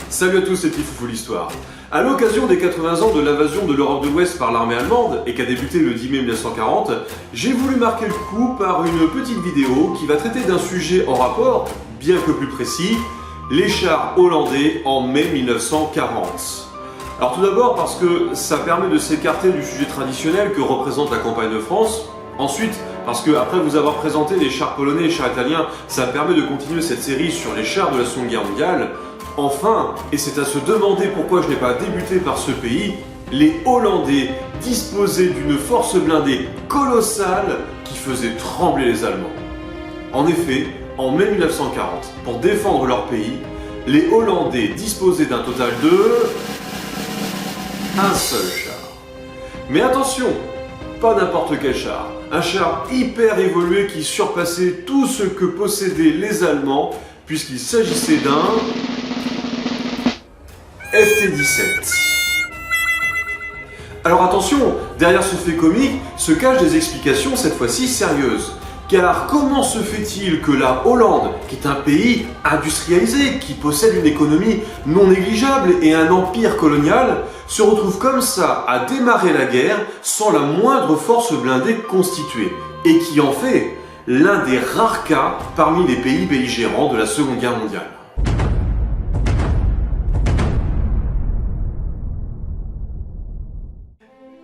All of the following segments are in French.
Salut à tous, c'est Tifoufou l'Histoire. À l'occasion des 80 ans de l'invasion de l'Europe de l'Ouest par l'armée allemande, et qui a débuté le 10 mai 1940, j'ai voulu marquer le coup par une petite vidéo qui va traiter d'un sujet en rapport, bien que plus précis, les chars hollandais en mai 1940. Alors tout d'abord parce que ça permet de s'écarter du sujet traditionnel que représente la campagne de France. Ensuite, parce que après vous avoir présenté les chars polonais et les chars italiens, ça permet de continuer cette série sur les chars de la Seconde Guerre mondiale. Enfin, et c'est à se demander pourquoi je n'ai pas débuté par ce pays, les Hollandais disposaient d'une force blindée colossale qui faisait trembler les Allemands. En effet, en mai 1940, pour défendre leur pays, les Hollandais disposaient d'un total de... un seul char. Mais attention, pas n'importe quel char. Un char hyper évolué qui surpassait tout ce que possédaient les Allemands, puisqu'il s'agissait d'un FT-17. Alors attention, derrière ce fait comique se cachent des explications cette fois-ci sérieuses. Car comment se fait-il que la Hollande, qui est un pays industrialisé, qui possède une économie non négligeable et un empire colonial, se retrouve comme ça à démarrer la guerre sans la moindre force blindée constituée, et qui en fait l'un des rares cas parmi les pays belligérants de la Seconde Guerre mondiale?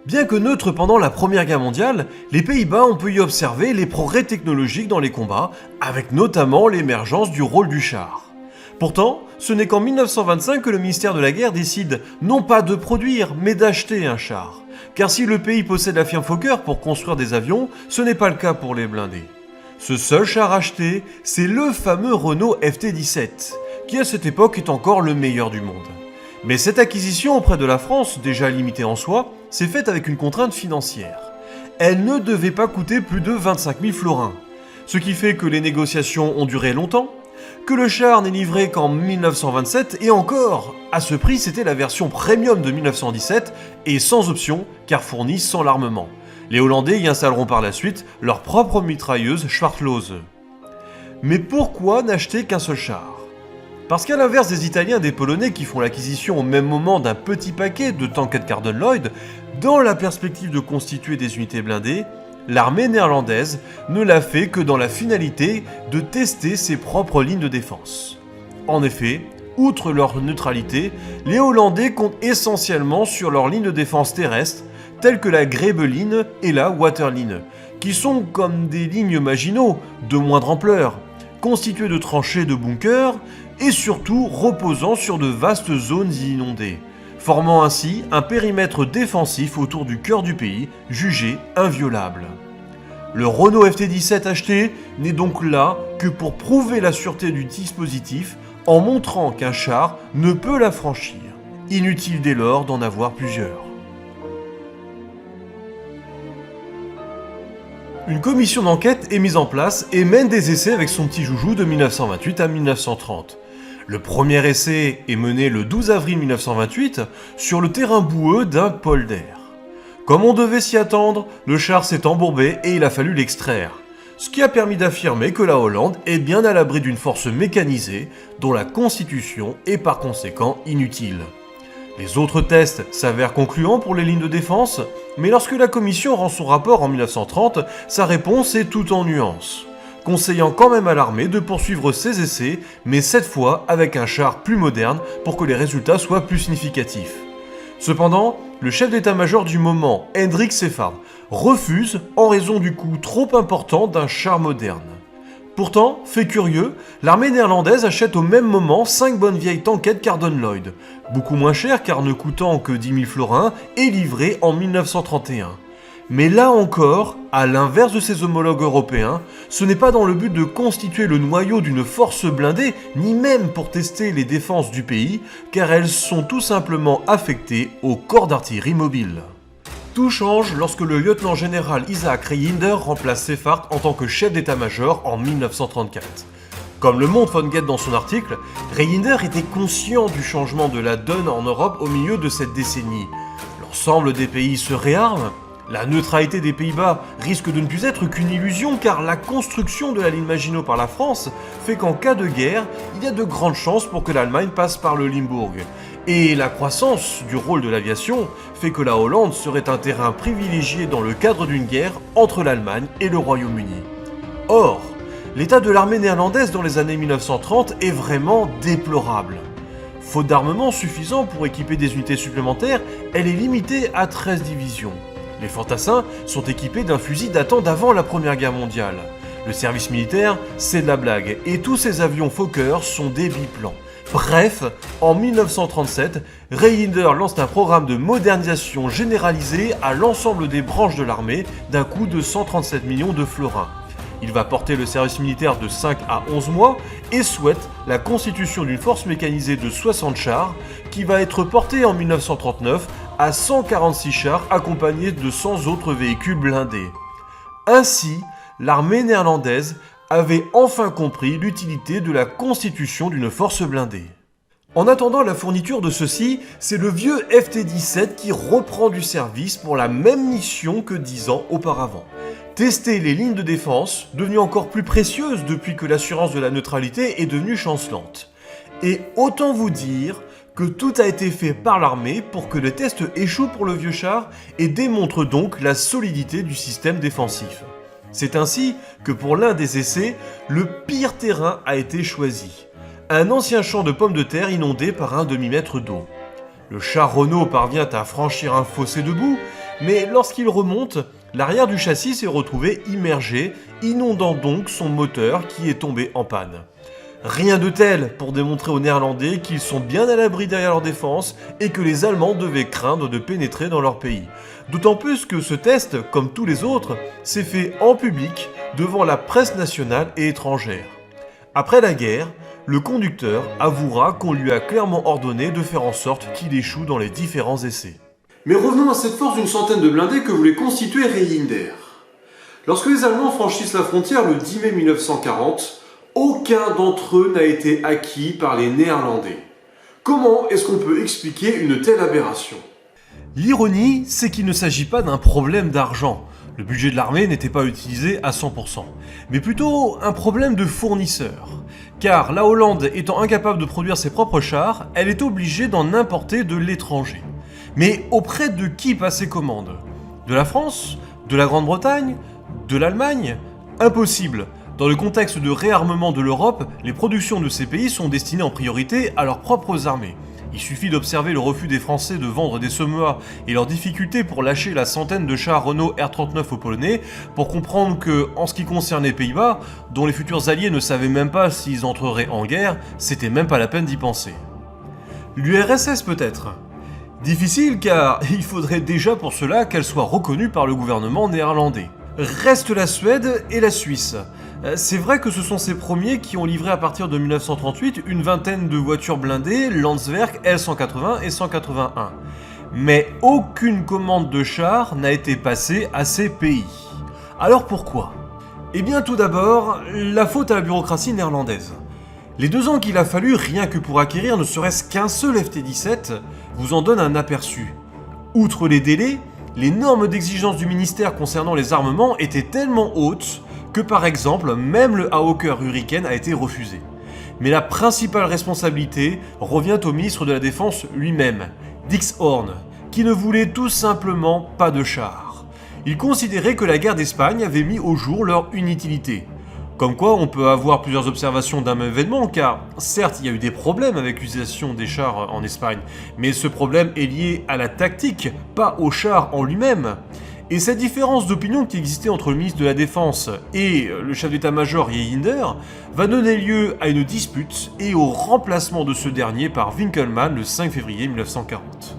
Bien que neutre pendant la Première Guerre mondiale, les Pays-Bas ont pu y observer les progrès technologiques dans les combats, avec notamment l'émergence du rôle du char. Pourtant, ce n'est qu'en 1925 que le ministère de la Guerre décide non pas de produire, mais d'acheter un char. Car si le pays possède la firme Fokker pour construire des avions, ce n'est pas le cas pour les blindés. Ce seul char acheté, c'est le fameux Renault FT-17, qui à cette époque est encore le meilleur du monde. Mais cette acquisition auprès de la France, déjà limitée en soi, s'est faite avec une contrainte financière. Elle ne devait pas coûter plus de 25 000 florins. Ce qui fait que les négociations ont duré longtemps, que le char n'est livré qu'en 1927, et encore, à ce prix c'était la version premium de 1917, et sans option, car fournie sans l'armement. Les Hollandais y installeront par la suite leur propre mitrailleuse Schwartlose. Mais pourquoi n'acheter qu'un seul char ? Parce qu'à l'inverse des Italiens et des Polonais qui font l'acquisition au même moment d'un petit paquet de tankettes Gardner-Lloyd, dans la perspective de constituer des unités blindées, l'armée néerlandaise ne l'a fait que dans la finalité de tester ses propres lignes de défense. En effet, outre leur neutralité, les Hollandais comptent essentiellement sur leurs lignes de défense terrestres, telles que la Gräbeline et la Waterline, qui sont comme des lignes Maginot de moindre ampleur, constituées de tranchées de bunkers, et surtout reposant sur de vastes zones inondées, formant ainsi un périmètre défensif autour du cœur du pays, jugé inviolable. Le Renault FT-17 acheté n'est donc là que pour prouver la sûreté du dispositif en montrant qu'un char ne peut la franchir. Inutile dès lors d'en avoir plusieurs. Une commission d'enquête est mise en place et mène des essais avec son petit joujou de 1928 à 1930. Le premier essai est mené le 12 avril 1928 sur le terrain boueux d'un polder. Comme on devait s'y attendre, le char s'est embourbé et il a fallu l'extraire. Ce qui a permis d'affirmer que la Hollande est bien à l'abri d'une force mécanisée dont la constitution est par conséquent inutile. Les autres tests s'avèrent concluants pour les lignes de défense, mais lorsque la commission rend son rapport en 1930, sa réponse est tout en nuances, conseillant quand même à l'armée de poursuivre ses essais, mais cette fois avec un char plus moderne pour que les résultats soient plus significatifs. Cependant, le chef d'état-major du moment, Hendrik Seyfarth, refuse en raison du coût trop important d'un char moderne. Pourtant, fait curieux, l'armée néerlandaise achète au même moment 5 bonnes vieilles tankettes Gardner-Lloyd, beaucoup moins chères car ne coûtant que 10 000 florins et livrées en 1931. Mais là encore, à l'inverse de ses homologues européens, ce n'est pas dans le but de constituer le noyau d'une force blindée, ni même pour tester les défenses du pays, car elles sont tout simplement affectées au corps d'artillerie mobile. Tout change lorsque le lieutenant-général Isaac Reyinder remplace Seyfarth en tant que chef d'état-major en 1934. Comme le montre Von Goethe dans son article, Reyinder était conscient du changement de la donne en Europe au milieu de cette décennie. L'ensemble des pays se réarment, La neutralité des Pays-Bas risque de ne plus être qu'une illusion car la construction de la ligne Maginot par la France fait qu'en cas de guerre, il y a de grandes chances pour que l'Allemagne passe par le Limbourg. Et la croissance du rôle de l'aviation fait que la Hollande serait un terrain privilégié dans le cadre d'une guerre entre l'Allemagne et le Royaume-Uni. Or, l'état de l'armée néerlandaise dans les années 1930 est vraiment déplorable. Faute d'armement suffisant pour équiper des unités supplémentaires, elle est limitée à 13 divisions. Les fantassins sont équipés d'un fusil datant d'avant la Première Guerre mondiale. Le service militaire, c'est de la blague, et tous ces avions Fokker sont des biplans. Bref, en 1937, Reyinder lance un programme de modernisation généralisé à l'ensemble des branches de l'armée d'un coût de 137 millions de florins. Il va porter le service militaire de 5 à 11 mois et souhaite la constitution d'une force mécanisée de 60 chars qui va être portée en 1939 à 146 chars accompagnés de 100 autres véhicules blindés. Ainsi, l'armée néerlandaise avait enfin compris l'utilité de la constitution d'une force blindée. En attendant la fourniture de ceux-ci, c'est le vieux FT-17 qui reprend du service pour la même mission que 10 ans auparavant. Tester les lignes de défense, devenues encore plus précieuses depuis que l'assurance de la neutralité est devenue chancelante. Et autant vous dire que tout a été fait par l'armée pour que le test échoue pour le vieux char et démontre donc la solidité du système défensif. C'est ainsi que pour l'un des essais, le pire terrain a été choisi. Un ancien champ de pommes de terre inondé par un demi-mètre d'eau. Le char Renault parvient à franchir un fossé de boue, mais lorsqu'il remonte, l'arrière du châssis s'est retrouvé immergé, inondant donc son moteur qui est tombé en panne. Rien de tel pour démontrer aux Néerlandais qu'ils sont bien à l'abri derrière leur défense et que les Allemands devaient craindre de pénétrer dans leur pays. D'autant plus que ce test, comme tous les autres, s'est fait en public devant la presse nationale et étrangère. Après la guerre, le conducteur avouera qu'on lui a clairement ordonné de faire en sorte qu'il échoue dans les différents essais. Mais revenons à cette force d'une centaine de blindés que voulait constituer Reyinder. Lorsque les Allemands franchissent la frontière le 10 mai 1940, aucun d'entre eux n'a été acquis par les Néerlandais. Comment est-ce qu'on peut expliquer une telle aberration ? L'ironie, c'est qu'il ne s'agit pas d'un problème d'argent. Le budget de l'armée n'était pas utilisé à 100%, mais plutôt un problème de fournisseur. Car la Hollande étant incapable de produire ses propres chars, elle est obligée d'en importer de l'étranger. Mais auprès de qui passer commande ? De la France ? De la Grande-Bretagne ? De l'Allemagne ? Impossible. Dans le contexte de réarmement de l'Europe, les productions de ces pays sont destinées en priorité à leurs propres armées. Il suffit d'observer le refus des Français de vendre des Somoa et leur difficulté pour lâcher la centaine de chars Renault R39 aux Polonais pour comprendre que, en ce qui concerne les Pays-Bas, dont les futurs alliés ne savaient même pas s'ils entreraient en guerre, c'était même pas la peine d'y penser. L'URSS peut-être ? Difficile car il faudrait déjà pour cela qu'elle soit reconnue par le gouvernement néerlandais. Reste la Suède et la Suisse. C'est vrai que ce sont ces premiers qui ont livré à partir de 1938 une vingtaine de voitures blindées Landsverk L180 et 181. Mais aucune commande de chars n'a été passée à ces pays. Alors pourquoi ? Eh bien tout d'abord, la faute à la bureaucratie néerlandaise. Les 2 ans qu'il a fallu rien que pour acquérir ne serait-ce qu'un seul FT-17 vous en donne un aperçu. Outre les délais, les normes d'exigence du ministère concernant les armements étaient tellement hautes que par exemple, même le Hawker Hurricane a été refusé. Mais la principale responsabilité revient au ministre de la Défense lui-même, Dix Horn, qui ne voulait tout simplement pas de chars. Il considérait que la guerre d'Espagne avait mis au jour leur inutilité. Comme quoi on peut avoir plusieurs observations d'un même événement, car certes il y a eu des problèmes avec l'utilisation des chars en Espagne, mais ce problème est lié à la tactique, pas au char en lui-même. Et cette différence d'opinion qui existait entre le ministre de la Défense et le chef d'état-major Reyinder va donner lieu à une dispute et au remplacement de ce dernier par Winkelmann le 5 février 1940.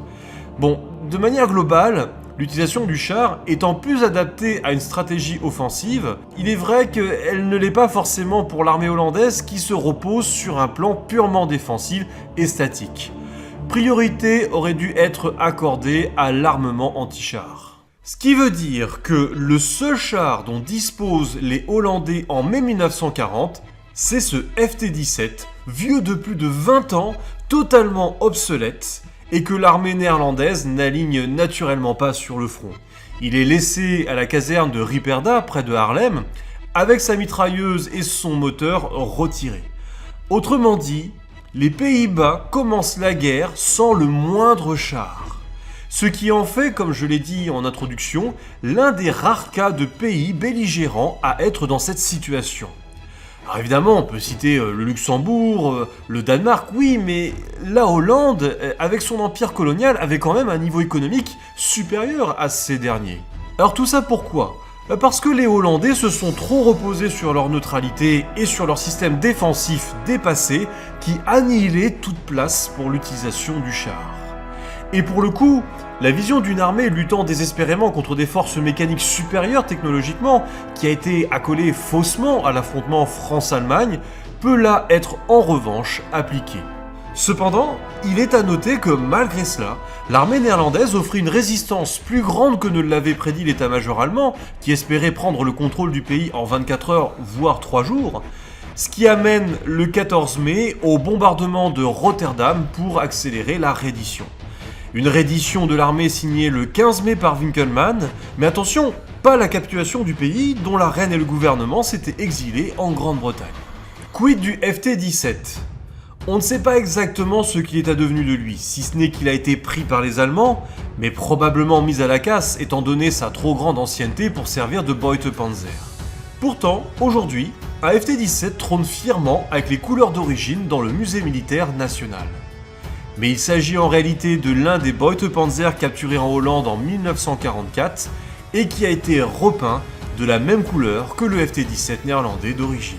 Bon, de manière globale, l'utilisation du char étant plus adaptée à une stratégie offensive, il est vrai qu'elle ne l'est pas forcément pour l'armée hollandaise qui se repose sur un plan purement défensif et statique. Priorité aurait dû être accordée à l'armement anti-char. Ce qui veut dire que le seul char dont disposent les Hollandais en mai 1940, c'est ce FT-17, vieux de plus de 20 ans, totalement obsolète, et que l'armée néerlandaise n'aligne naturellement pas sur le front. Il est laissé à la caserne de Ripperda, près de Haarlem, avec sa mitrailleuse et son moteur retirés. Autrement dit, les Pays-Bas commencent la guerre sans le moindre char. Ce qui en fait, comme je l'ai dit en introduction, l'un des rares cas de pays belligérants à être dans cette situation. Alors évidemment, on peut citer le Luxembourg, le Danemark, oui, mais la Hollande, avec son empire colonial, avait quand même un niveau économique supérieur à ces derniers. Alors tout ça pourquoi ? Parce que les Hollandais se sont trop reposés sur leur neutralité et sur leur système défensif dépassé qui annihilait toute place pour l'utilisation du char. Et pour le coup, la vision d'une armée luttant désespérément contre des forces mécaniques supérieures technologiquement, qui a été accolée faussement à l'affrontement France-Allemagne, peut là être en revanche appliquée. Cependant, il est à noter que malgré cela, l'armée néerlandaise offrit une résistance plus grande que ne l'avait prédit l'état-major allemand, qui espérait prendre le contrôle du pays en 24 heures, voire 3 jours, ce qui amène le 14 mai au bombardement de Rotterdam pour accélérer la reddition. Une reddition de l'armée signée le 15 mai par Winkelmann, mais attention, pas la capitulation du pays dont la reine et le gouvernement s'étaient exilés en Grande-Bretagne. Quid du FT-17 ? On ne sait pas exactement ce qu'il est advenu de lui, si ce n'est qu'il a été pris par les Allemands, mais probablement mis à la casse étant donné sa trop grande ancienneté pour servir de Beutepanzer. Pourtant, aujourd'hui, un FT-17 trône fièrement avec les couleurs d'origine dans le musée militaire national. Mais il s'agit en réalité de l'un des Beutepanzer capturés en Hollande en 1944 et qui a été repeint de la même couleur que le FT-17 néerlandais d'origine.